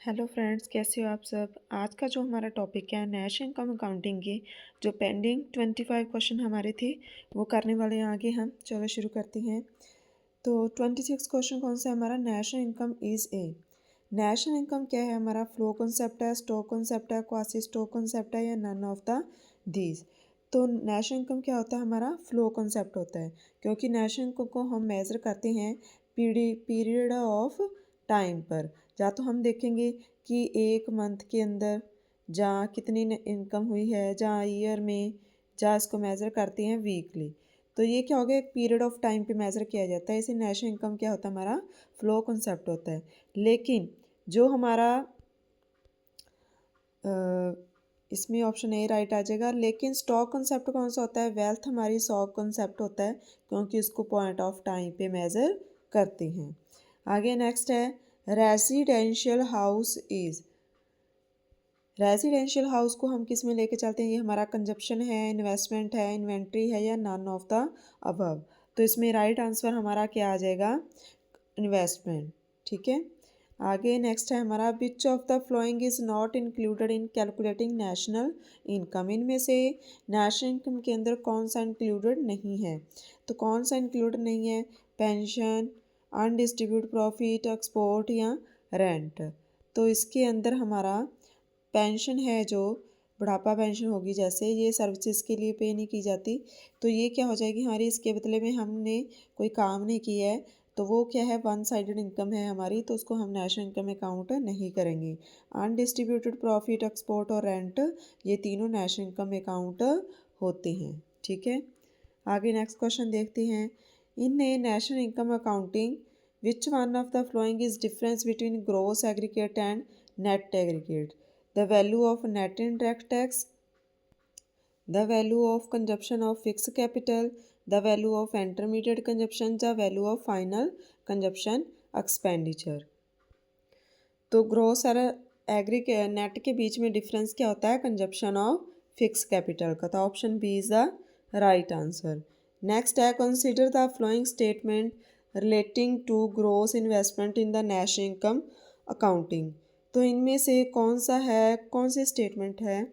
Hello friends, कैसे हो आप सब। आज का जो हमारा टॉपिक है नेशनल इनकम अकाउंटिंग की जो पेंडिंग 25 क्वेश्चन हमारे थे वो करने वाले हैं आगे हम। चलो शुरू करते हैं। तो 26 क्वेश्चन कौन सा है हमारा, national income is a. National income क्या है हमारा, फ्लो कॉन्सेप्ट है, स्टॉक कॉन्सेप्ट है, क्वासी स्टॉक कॉन्सेप्ट है या नन ऑफ द दीज। तो नेशनल इनकम क्या होता है हमारा, फ्लो कॉन्सेप्ट होता है, क्योंकि नेशनल इनकम को हम मेज़र करते हैं पीरियड ऑफ टाइम पर। या तो हम देखेंगे कि एक मंथ के अंदर जहाँ कितनी इनकम हुई है, जहाँ ईयर में, जहाँ इसको मेज़र करते हैं वीकली। तो ये क्या हो गया, एक पीरियड ऑफ टाइम पे मेज़र किया जाता है। इसे नेशनल इनकम क्या होता है हमारा, फ्लो कॉन्सेप्ट होता है। लेकिन जो हमारा इसमें ऑप्शन ए राइट आ जाएगा। लेकिन स्टॉक कॉन्सेप्ट कौन सा होता है, वेल्थ हमारी स्टॉक कॉन्सेप्ट होता है, क्योंकि उसको पॉइंट ऑफ टाइम पे मेज़र करते हैं। आगे नेक्स्ट है residential house is. Residential house को हम किस में लेके चलते हैं, ये हमारा कंजप्शन है, इन्वेस्टमेंट है, इन्वेंट्री है या नन ऑफ द अबव। तो इसमें राइट आंसर हमारा क्या आ जाएगा, इन्वेस्टमेंट। ठीक है। आगे नेक्स्ट है हमारा विच of the following is not included in calculating national income. इनमें से नेशनल इनकम के अंदर कौन सा इंक्लूडेड नहीं है। तो कौन सा इंक्लूडेड नहीं है, पेंशन, अनडिस्ट्रीब्यूटेड प्रॉफिट, एक्सपोर्ट या रेंट। तो इसके अंदर हमारा पेंशन है, जो बुढ़ापा पेंशन होगी, जैसे ये सर्विसेज के लिए पे नहीं की जाती, तो ये क्या हो जाएगी हमारी, इसके बदले में हमने कोई काम नहीं किया है, तो वो क्या है, वन साइडेड इनकम है हमारी, तो उसको हम नेशनल इनकम अकाउंट नहीं करेंगे। अनडिस्ट्रीब्यूटेड प्रॉफिट, एक्सपोर्ट और रेंट, ये तीनों नेशनल इनकम अकाउंट होते हैं। ठीक है। आगे नेक्स्ट क्वेश्चन देखते हैं। In a national income accounting which one of the following is difference between gross aggregate and net aggregate. The value of net indirect tax, the value of consumption of fixed capital, the value of intermediate consumption, the value of final consumption expenditure। तो gross और agree के net के बीच में difference क्या होता है, consumption of fix capital का। तो option B is the right answer. Next है consider the following statement relating to gross investment in the national income accounting. तो इनमें से कौन सा है, कौन सी स्टेटमेंट है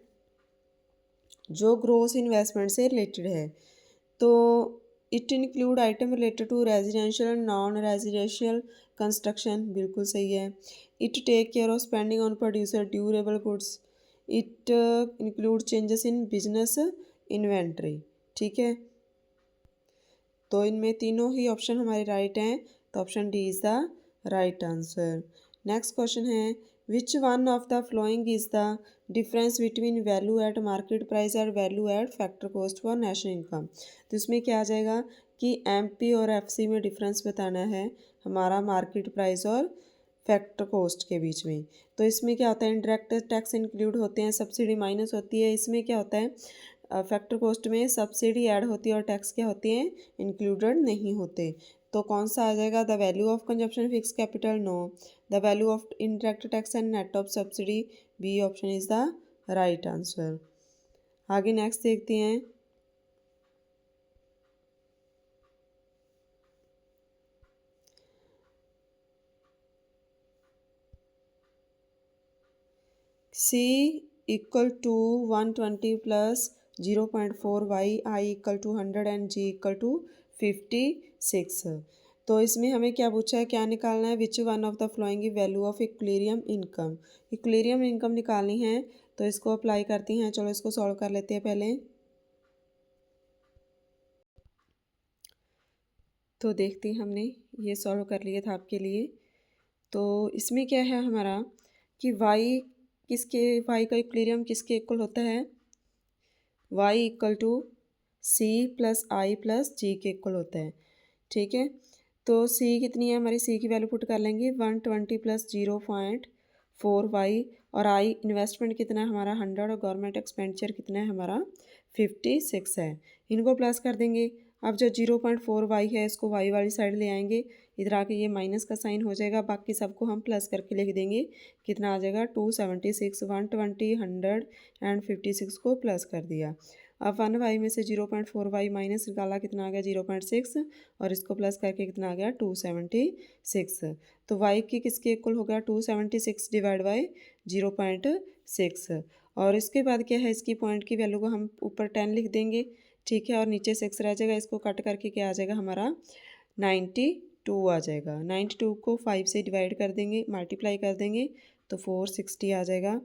जो ग्रोस इन्वेस्टमेंट से रिलेटेड है। तो it include item related to residential and non residential construction, बिल्कुल सही है। It take care of spending on producer durable goods. It include changes in business inventory. ठीक है। तो इनमें तीनों ही ऑप्शन हमारे राइट हैं, तो option D is the right answer. Next question है which one of the following is the difference between value at market price और value at factor cost for national income. तो इसमें क्या आ जाएगा कि एमपी और एफसी में डिफरेंस बताना है हमारा मार्केट प्राइस और फैक्टर कॉस्ट के बीच में। तो इसमें क्या होता है, इंडायरेक्ट टैक्स इंक्लूड होते हैं, सब्सिडी माइनस होती है। इसमें क्या होता है, फैक्टर कॉस्ट में सब्सिडी ऐड होती है और टैक्स क्या होते हैं, इंक्लूडेड नहीं होते। तो कौन सा आ जाएगा, the value of consumption fix capital, no. The value of indirect tax and net of subsidy, B option is the right answer. आगे नेक्स्ट देखते हैं। C equal to 120 plus 0.4 Y, I equal to 100 and G equal to 56। तो इसमें हमें क्या पूछा है, क्या निकालना है, which one of the flowing value of equilibrium income. Equilibrium income निकालनी है, तो इसको अप्लाई करती हैं। चलो इसको सॉल्व कर लेते हैं पहले। तो देखते हैं, हमने ये सॉल्व कर लिया था आपके लिए। तो इसमें क्या है हमारा कि वाई का इक्विलिब्रियम किसके इक्वल होता है, Y equal to C plus I plus G के इक्वल होता है। ठीक है। तो सी कितनी है हमारी, सी की वैल्यू पुट कर लेंगे 120 प्लस 0.4 वाई, और आई इन्वेस्टमेंट कितना है हमारा 100, और गवर्नमेंट एक्सपेंडिचर कितना है हमारा 56 है। इनको प्लस कर देंगे। अब जो 0.4 वाई है इसको वाई वाली साइड ले आएंगे, इधर आके ये माइनस का साइन हो जाएगा, बाकी सबको हम प्लस करके लिख देंगे। कितना आ जाएगा 276, 120, 100 एंड 56 को प्लस कर दिया। अब 1y में से 0.4y माइनस निकाला, कितना आ गया 0.6, और इसको प्लस करके कितना आ गया 276। तो y की किसके इक्वल हो गया 276 डिवाइड बाई 0.6। और इसके बाद क्या है, इसकी पॉइंट की वैल्यू को हम ऊपर 10 लिख देंगे, ठीक है, और नीचे 6 रह जाएगा। इसको कट करके क्या आ जाएगा हमारा 92 आ जाएगा। 92 को 5 से डिवाइड कर देंगे, मल्टीप्लाई कर देंगे तो 460 आ जाएगा।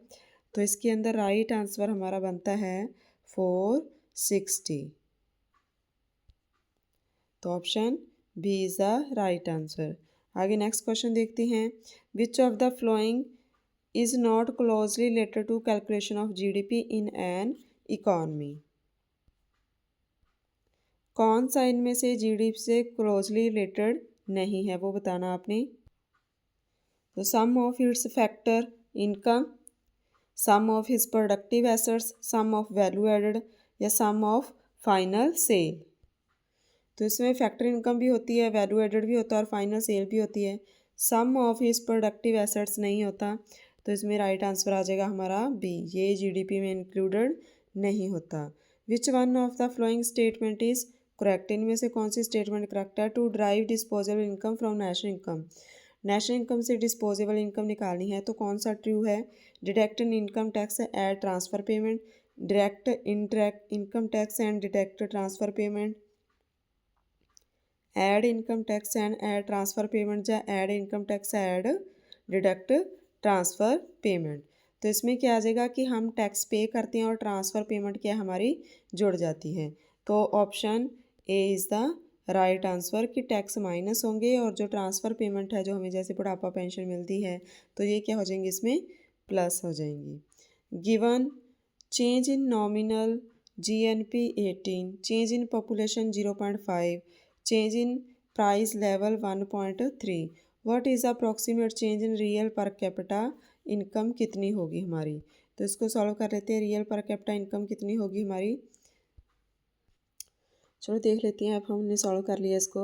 तो इसके अंदर राइट आंसर हमारा बनता है 460। तो option B is the right answer. आगे नेक्स्ट क्वेश्चन देखते हैं। Which of the following is not closely related to calculation of GDP in an economy. कौन सा इनमें से जीडीपी से क्लोजली रिलेटेड नहीं है, वो बताना आपने। तो sum of its factor income, sum of his productive assets, sum of value added, या सम ऑफ फाइनल सेल। तो इसमें फैक्टर इनकम भी होती है, वैल्यू एडेड भी होता है और फाइनल सेल भी होती है। Sum of his productive assets नहीं होता, तो इसमें राइट आंसर आ जाएगा हमारा बी, ये जीडीपी में इंक्लूडेड नहीं होता। Which one of the following statement is correct, इनमें से कौन सी स्टेटमेंट करेक्ट है। To derive disposable income from national income, national income से डिस्पोजेबल इनकम निकालनी है, तो कौन सा ट्रू है। Deduct income tax add transfer payment, direct indirect income tax and deduct transfer payment, add income tax and add transfer payment, या add income tax add deduct transfer payment. तो इसमें क्या आ जाएगा कि हम टैक्स पे करते हैं और ट्रांसफ़र पेमेंट क्या हमारी जुड़ जाती है। तो option A is the right answer कि टैक्स माइनस होंगे और जो ट्रांसफ़र पेमेंट है, जो हमें जैसे बुढ़ापा पेंशन मिलती है, तो ये क्या हो जाएंगी, इसमें प्लस हो जाएंगी। Given change in nominal GNP 18, change in population 0.5, change in price level 1.3, what is approximate change in real पर कैपिटा इनकम कितनी होगी हमारी। तो इसको सॉल्व कर लेते हैं। रियल पर कैपिटा इनकम कितनी होगी हमारी, चलो देख लेते हैं। अब हमने सॉल्व कर लिया इसको।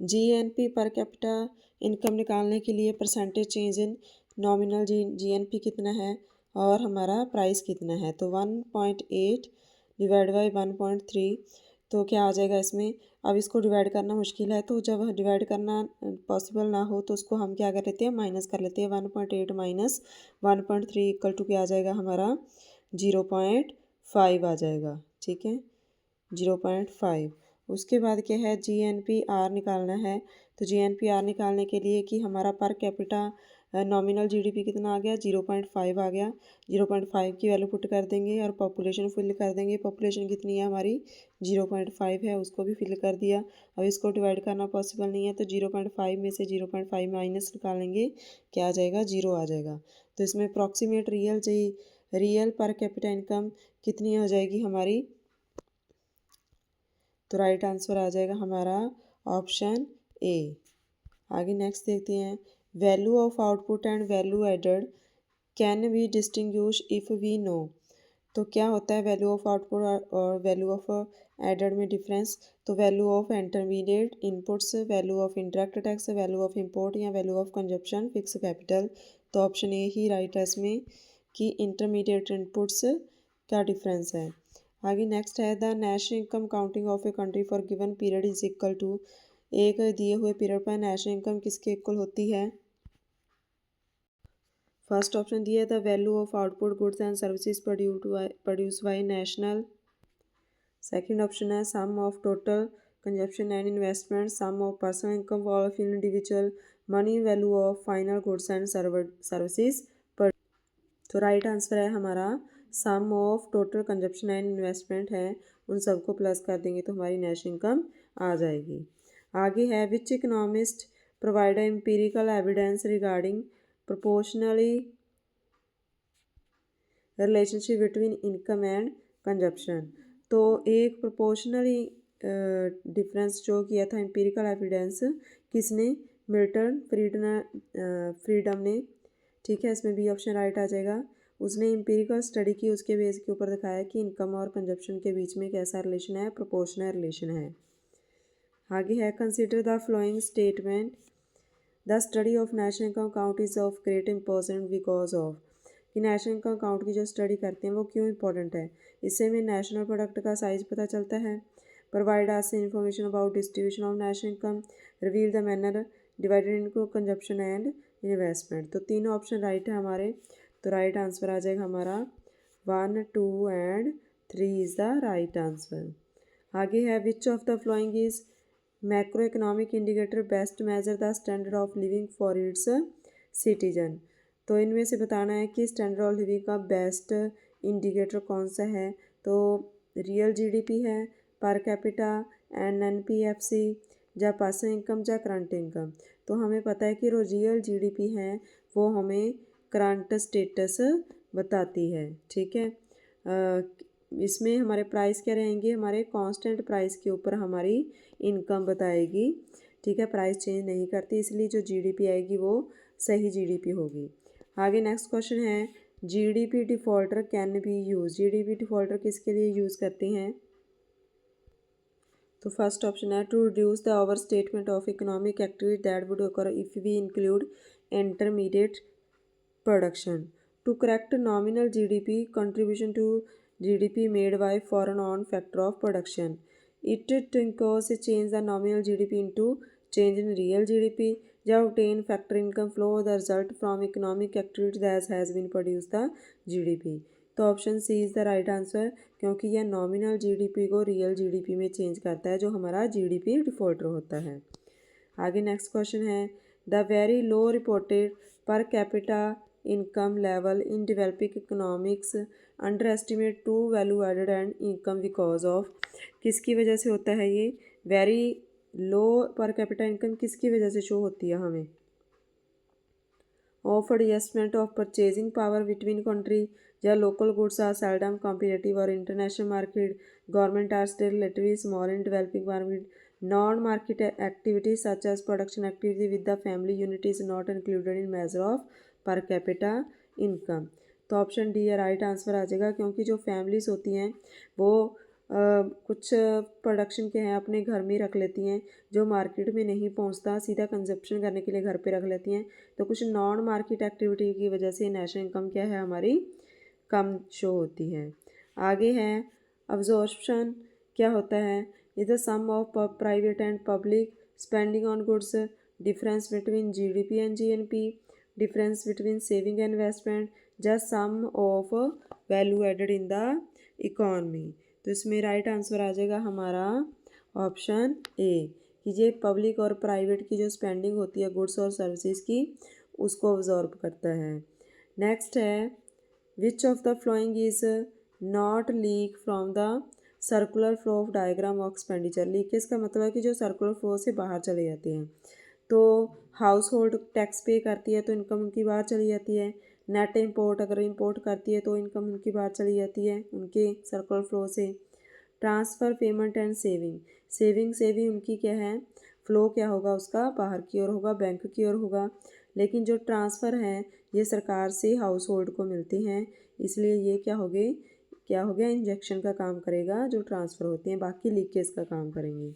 जीएनपी पर कैपिटा इनकम निकालने के लिए percentage change in nominal GNP कितना है और हमारा प्राइस कितना है। तो 1.8 डिवाइड बाई 1.3, तो क्या आ जाएगा इसमें। अब इसको डिवाइड करना मुश्किल है, तो जब डिवाइड करना पॉसिबल ना हो तो उसको हम क्या कर लेते हैं, माइनस कर लेते हैं। 1.8 माइनस 1.3 इक्वल टू क्या आ जाएगा हमारा 0.5 आ जाएगा, ठीक है, 0.5। उसके बाद क्या है, जीएनपीआर निकालना है। तो जीएनपीआर निकालने के लिए कि हमारा पर कैपिटा नॉमिनल जीडीपी कितना आ गया 0.5 आ गया। 0.5 की वैल्यू पुट कर देंगे और पॉपुलेशन फिल कर देंगे। पॉपुलेशन कितनी है हमारी 0.5 है, उसको भी फिल कर दिया। अब इसको डिवाइड करना पॉसिबल नहीं है, तो 0.5 में से 0.5 माइनस निकालेंगे, क्या आ जाएगा 0 आ जाएगा। तो इसमें अप्रॉक्सीमेट रियल पर कैपिटा इनकम कितनी हो जाएगी हमारी। तो राइट आंसर आ जाएगा हमारा ऑप्शन ए। आगे नेक्स्ट देखते हैं। Value of output and value added can be distinguish if we know. तो क्या होता है वैल्यू ऑफ आउटपुट और वैल्यू ऑफ एडेड में डिफरेंस। तो value of intermediate inputs, value of indirect tax, value of import, या value of consumption fix capital. तो option A ही राइट है इसमें कि इंटरमीडिएट इनपुट्स का डिफरेंस है। आगे नेक्स्ट है, the national income counting of a country for given period is equal to. एक दिए हुए पीरियड पर नेशनल इनकम किसके इक्वल होती है। फर्स्ट ऑप्शन दिया है the value of output goods and services produce by national. Second option है sum of total consumption and investment, sum of personal income of individual, money value of final goods and services. तो right answer है हमारा sum of total consumption and investment है, उन सबको plus कर देंगे तो हमारी नेशनल इनकम आ जाएगी। आगे है which economist provide empirical evidence regarding proportionally relationship between income and consumption. तो एक प्रोपोर्शनली डिफरेंस जो किया था एम्पिरिकल एविडेंस किसने, मिल्टन फ्रीडम ने, ठीक है, इसमें बी ऑप्शन राइट आ जाएगा। उसने एम्पिरिकल स्टडी की, उसके बेस के ऊपर दिखाया कि इनकम और कंजप्शन के बीच में कैसा रिलेशन है, प्रोपोर्शनल रिलेशन है। आगे है consider the following statement, the study of national income count is of great importance because of. कि नेशनल इनकम अकाउंट की जो स्टडी करते हैं वो क्यों इंपॉर्टेंट है। इससे हमें नेशनल प्रोडक्ट का साइज पता चलता है। Provide us information about distribution of national income, reveal the manner divided into consumption and investment. तो तीनों ऑप्शन राइट है हमारे। तो राइट आंसर आ जाएगा हमारा 1, 2 and 3 is the right answer. आगे है विच of the following is macro economic indicator best measure the standard of living for its citizen. तो इनमें से बताना है कि स्टैंडर्ड ऑफ लिविंग का बेस्ट इंडिकेटर कौन सा है। तो रियल जीडीपी है, पर कैपिटा, एनएनपीएफसी, या पर्सनल इनकम या करंट इनकम। तो हमें पता है कि जो रियल जीडीपी है वो हमें करंट स्टेटस बताती है। ठीक है, इसमें हमारे प्राइस क्या रहेंगे, हमारे कांस्टेंट प्राइस के ऊपर हमारी इनकम बताएगी। ठीक है, प्राइस चेंज नहीं करती, इसलिए जो जीडीपी आएगी वो सही जीडीपी होगी। आगे नेक्स्ट क्वेश्चन है GDP deflator can be use. GDP deflator किसके लिए यूज़ करते हैं। तो फर्स्ट ऑप्शन है to reduce the over statement of economic activity that would occur if we include intermediate production, to correct nominal GDP contribution to GDP made by foreign on factor of production. It to cause change the nominal GDP into change in real GDP या obtain factor income flow the result from economic activity that has been produced the GDP। तो option C is the right answer, क्योंकि यह nominal GDP को real GDP में change करता है जो हमारा जीडीपी डिफॉल्टर होता है। आगे नेक्स्ट क्वेश्चन है the very low reported per capita income level in developing economics under estimate to value added and income because of. किसकी वजह से होता है ये वेरी लो पर कैपिटा इनकम, किसकी वजह से शो होती है हमें। Of adjustment of purchasing power between country या local goods are seldom competitive और international market, government are still relatively small in developing market, non market activities such as production activity with the family unit is not included in measure of per capita income. तो option D है right answer आ जाएगा, क्योंकि जो families होती हैं वो कुछ प्रोडक्शन के हैं अपने घर में रख लेती हैं, जो मार्केट में नहीं पहुंचता सीधा कंजप्शन करने के लिए घर पे रख लेती हैं। तो कुछ नॉन मार्केट एक्टिविटी की वजह से नेशनल इनकम क्या है हमारी कम शो होती है। आगे है अब्जॉर्प्शन क्या होता है, is the sum of private and public spending on goods, difference between GDP and GNP, difference between saving and investment, just sum of value added in the economy. तो इसमें राइट आंसर आ जाएगा हमारा option A कि ये public और private की जो स्पेंडिंग होती है गुड्स और सर्विसेज की उसको ऑब्जॉर्व करता है। नेक्स्ट है विच of the following is not leak from the circular flow of diagram of expenditure. Leakage का मतलब है कि जो सर्कुलर फ्लो से बाहर चले जाते हैं। तो हाउस होल्ड टैक्स पे करती है तो इनकम उनकी बाहर चली जाती है। नेट इम्पोर्ट अगर इम्पोर्ट करती है तो इनकम उनकी बाहर चली जाती है उनके सर्कुलर फ्लो से। Transfer payment and saving, saving से भी उनकी क्या है फ़्लो क्या होगा उसका बाहर की ओर होगा, बैंक की ओर होगा। लेकिन जो ट्रांसफ़र हैं ये सरकार से हाउस होल्ड को मिलती हैं, इसलिए ये क्या हो गया इंजेक्शन का काम करेगा जो ट्रांसफ़र होते हैं, बाकी लीकेज का काम करेंगे।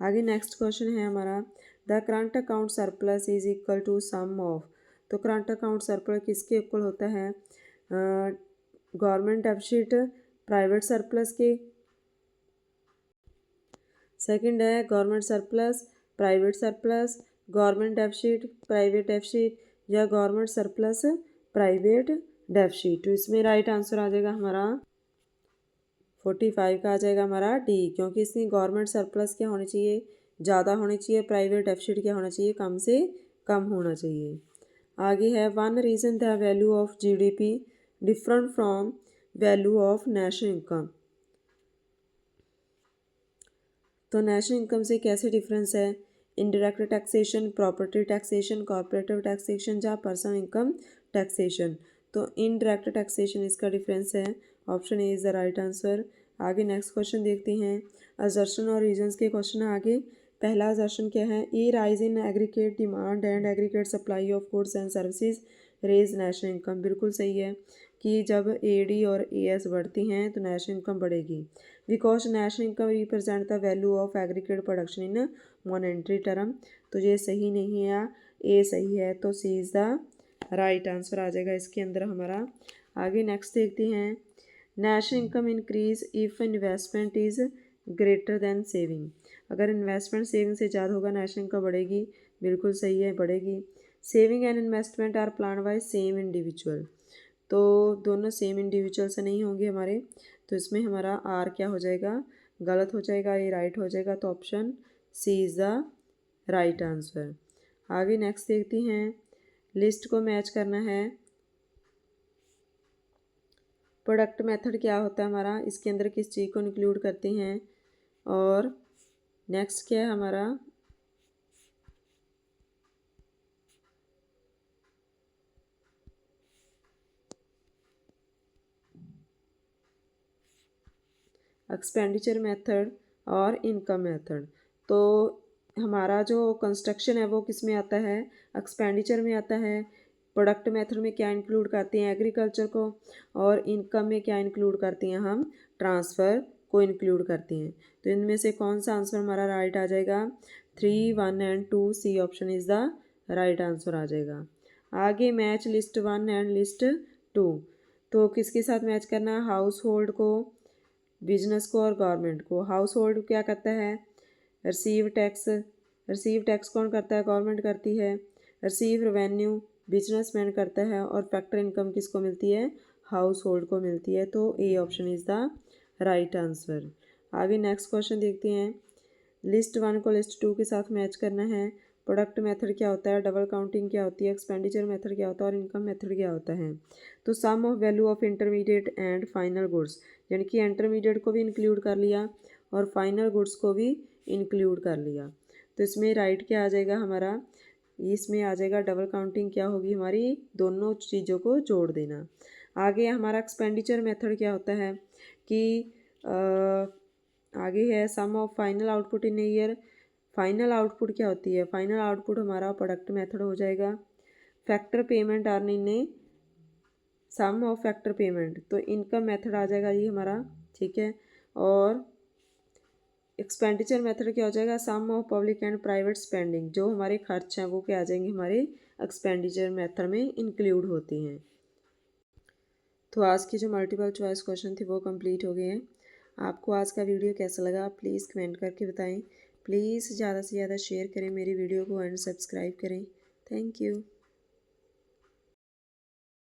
आगे नेक्स्ट क्वेश्चन है हमारा the current account surplus is equal to sum of. तो करंट अकाउंट सरप्लस किसके इक्वल होता है, गवर्नमेंट डेफिसिट प्राइवेट सरप्लस के। सेकंड है government surplus private surplus, government deficit private deficit, या गवर्नमेंट सरप्लस प्राइवेट डेफिसिट। तो इसमें राइट आंसर आ जाएगा हमारा 45 का आ जाएगा हमारा डी, क्योंकि इसमें गवर्नमेंट सरप्लस क्या होनी चाहिए ज़्यादा होनी चाहिए, प्राइवेट डेफिसिट क्या होना चाहिए कम से कम होना चाहिए। आगे है one reason the value of GDP different from value of national income. तो नेशनल इनकम से कैसे डिफरेंस है, indirect taxation, property taxation, corporative taxation या पर्सनल इनकम टैक्सेशन। तो इनडायरेक्ट टैक्सेशन इसका डिफरेंस है, option A is the right answer. आगे next question देखते हैं असर्शन और रीजंस के क्वेश्चन आगे। पहला असर्शन क्या है, a rise in aggregate demand and aggregate supply of goods and services raise national income. बिल्कुल सही है कि जब ए डी और ए एस बढ़ती हैं तो नेशनल इनकम बढ़ेगी। Because national income represent the value of aggregate production in monetary term. तो ये सही नहीं है, ए सही है, तो सी इज़ द राइट आंसर आ जाएगा इसके अंदर हमारा। आगे नेक्स्ट देखते हैं, national income increase if investment is greater than saving. अगर इन्वेस्टमेंट सेविंग से ज़्यादा होगा नेशनल इनकम बढ़ेगी, बिल्कुल सही है, बढ़ेगी। Saving and investment are plan by same individual, तो दोनों सेम इंडिविजुअल से नहीं होंगे हमारे, तो इसमें हमारा आर क्या हो जाएगा, गलत हो जाएगा, ये राइट हो जाएगा, तो option C is the right answer. आगे नेक्स्ट देखते हैं, लिस्ट को मैच करना है। प्रोडक्ट मेथड क्या होता है हमारा, इसके अंदर किस चीज़ को इंक्लूड करते हैं, और नेक्स्ट क्या है हमारा, एक्सपेंडिचर मेथड और इनकम मेथड। तो हमारा जो कंस्ट्रक्शन है वो किस में आता है, एक्सपेंडिचर में आता है। प्रोडक्ट मेथड में क्या इंक्लूड करते हैं, एग्रीकल्चर को, और इनकम में क्या इंक्लूड करते हैं, हम ट्रांसफ़र को इंक्लूड करते हैं। तो इनमें से कौन सा आंसर हमारा राइट आ जाएगा, 3, 1 and 2, C option is the right answer आ जाएगा। आगे मैच लिस्ट 1 एंड लिस्ट 2, तो किसके साथ मैच करना है, हाउस होल्ड को, बिजनेस को और गवर्नमेंट को। हाउस होल्ड क्या करता है, रिसीव टैक्स, रिसीव टैक्स कौन करता है, गवर्नमेंट करती है। रिसीव रेवेन्यू बिजनेसमैन करता है, और फैक्टर इनकम किसको मिलती है, हाउस होल्ड को मिलती है, तो A option is the right answer. आगे नेक्स्ट क्वेश्चन देखते हैं, लिस्ट 1 को लिस्ट 2 के साथ मैच करना है। प्रोडक्ट मेथड क्या होता है, डबल काउंटिंग क्या होती है, एक्सपेंडिचर मेथड क्या होता है, और इनकम मेथड क्या होता है। तो sum of value of intermediate and final goods, यानी कि इंटरमीडिएट को भी इंक्लूड कर लिया और फाइनल गुड्स को भी इंक्लूड कर लिया। तो इसमें राइट क्या आ जाएगा हमारा, इसमें आ जाएगा डबल काउंटिंग क्या होगी हमारी, दोनों चीज़ों को जोड़ देना। आगे हमारा एक्सपेंडिचर मेथड क्या होता है कि आगे है sum of final output in year. Final output क्या होती है, फाइनल आउटपुट हमारा प्रोडक्ट मेथड हो जाएगा। Factor payment earn in a sum of factor payment, तो इनकम मेथड आ जाएगा ये हमारा, ठीक है। और एक्सपेंडिचर मेथड क्या हो जाएगा, sum of public and private spending, जो हमारे खर्च हैं वो क्या आ जाएंगे हमारे एक्सपेंडिचर मेथड में इंक्लूड होते हैं। तो आज की जो मल्टीपल चॉइस क्वेश्चन थे वो कंप्लीट हो गए हैं। आपको आज का वीडियो कैसा लगा प्लीज़ कमेंट करके बताएं। प्लीज़ ज़्यादा से ज़्यादा शेयर करें मेरी वीडियो को एंड सब्सक्राइब करें। Thank you.